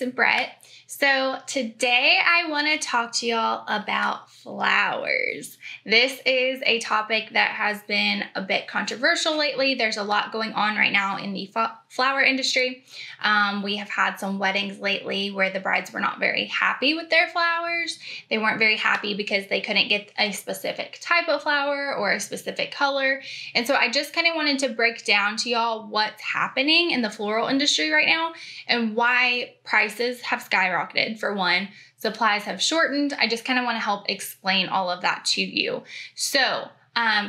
it's Brett. So today I want to talk to y'all about flowers. This is a topic that has been a bit controversial lately. There's a lot going on right now in the flower industry. We have had some weddings lately where the brides were not very happy with their flowers. They weren't very happy because they couldn't get a specific type of flower or a specific color. And so I just kind of wanted to break down to y'all what's happening in the floral industry right now and why prices have skyrocketed. For one, supplies have shortened. I just kind of want to help explain all of that to you. So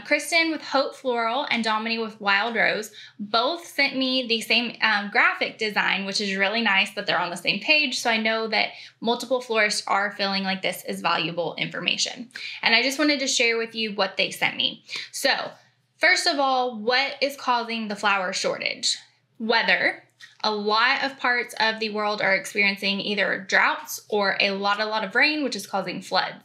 Kristen with Hope Floral and Dominique with Wild Rose both sent me the same graphic design, which is really nice that they're on the same page. So I know that multiple florists are feeling like this is valuable information. And I just wanted to share with you what they sent me. So first of all, what is causing the flower shortage? Weather. A lot of parts of the world are experiencing either droughts or a lot of rain, which is causing floods.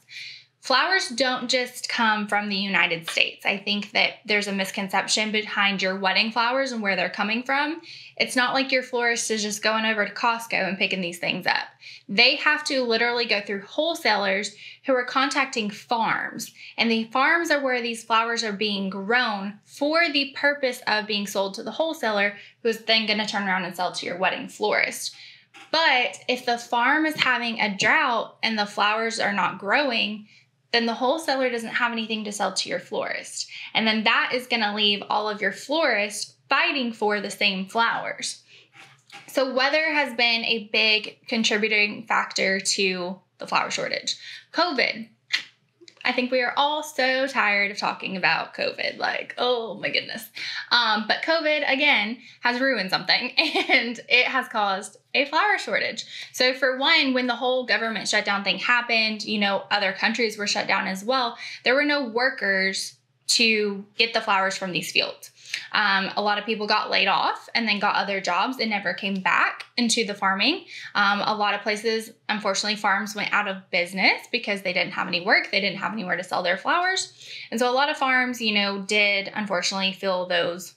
Flowers don't just come from the United States. I think that there's a misconception behind your wedding flowers and where they're coming from. It's not like your florist is just going over to Costco and picking these things up. They have to literally go through wholesalers who are contacting farms. And the farms are where these flowers are being grown for the purpose of being sold to the wholesaler, who's then going to turn around and sell to your wedding florist. But if the farm is having a drought and the flowers are not growing, then the wholesaler doesn't have anything to sell to your florist. And then that is going to leave all of your florists fighting for the same flowers. So weather has been a big contributing factor to the flower shortage. COVID. I think we are all so tired of talking about COVID. Like, oh my goodness. But COVID, again, has ruined something and it has caused a flower shortage. So for one, when the whole government shutdown thing happened, other countries were shut down as well. There were no workers to get the flowers from these fields. A lot of people got laid off and then got other jobs and never came back into the farming. A lot of places, unfortunately, farms went out of business because they didn't have any work. They didn't have anywhere to sell their flowers. And so a lot of farms, did unfortunately feel those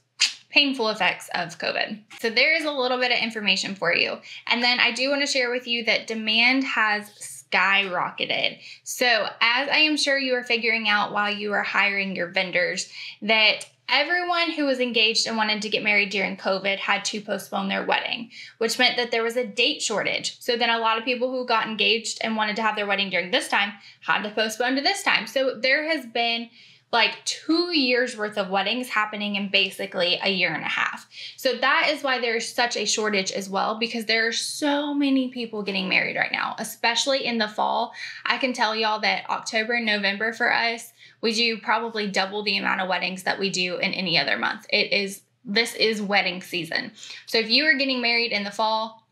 painful effects of COVID. So there is a little bit of information for you. And then I do want to share with you that demand has skyrocketed. So as I am sure you are figuring out while you are hiring your vendors, that everyone who was engaged and wanted to get married during COVID had to postpone their wedding, which meant that there was a date shortage. So then a lot of people who got engaged and wanted to have their wedding during this time had to postpone to this time. So there has been like 2 years worth of weddings happening in basically a year and a half. So that is why there's such a shortage as well, because there are so many people getting married right now, especially in the fall. I can tell y'all that October and November for us, we do probably double the amount of weddings that we do in any other month. This is wedding season. So if you are getting married in the fall,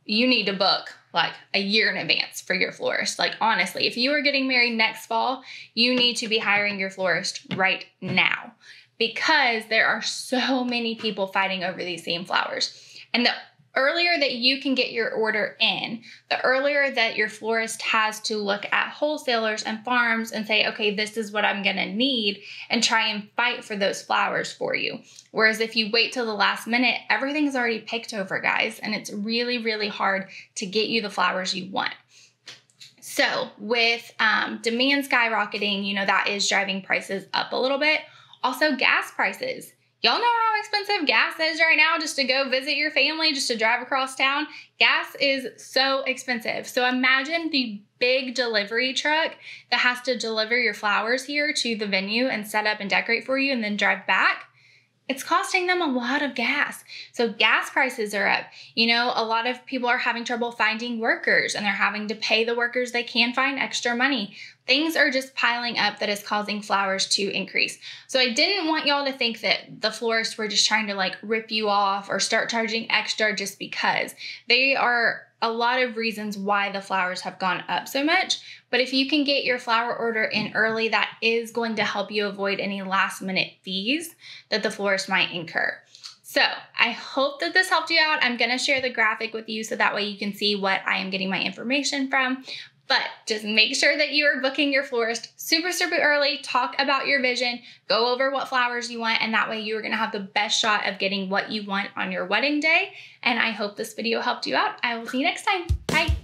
you need to book like a year in advance for your florist. Like honestly, if you are getting married next fall, you need to be hiring your florist right now because there are so many people fighting over these same flowers. And the earlier that you can get your order in, the earlier that your florist has to look at wholesalers and farms and say, okay, this is what I'm gonna need, and try and fight for those flowers for you. Whereas if you wait till the last minute, everything's already picked over, guys, and it's really, really hard to get you the flowers you want. So with demand skyrocketing, that is driving prices up a little bit. Also gas prices. Y'all know how expensive gas is right now just to go visit your family, just to drive across town? Gas is so expensive. So imagine the big delivery truck that has to deliver your flowers here to the venue and set up and decorate for you and then drive back. It's costing them a lot of gas. So gas prices are up. A lot of people are having trouble finding workers and they're having to pay the workers they can find extra money. Things are just piling up that is causing flowers to increase. So I didn't want y'all to think that the florists were just trying to rip you off or start charging extra just because. They are a lot of reasons why the flowers have gone up so much. But if you can get your flower order in early, that is going to help you avoid any last minute fees that the florist might incur. So I hope that this helped you out. I'm going to share the graphic with you so that way you can see what I am getting my information from. But just make sure that you are booking your florist super, super early. Talk about your vision, go over what flowers you want, and that way you are gonna have the best shot of getting what you want on your wedding day. And I hope this video helped you out. I will see you next time. Bye.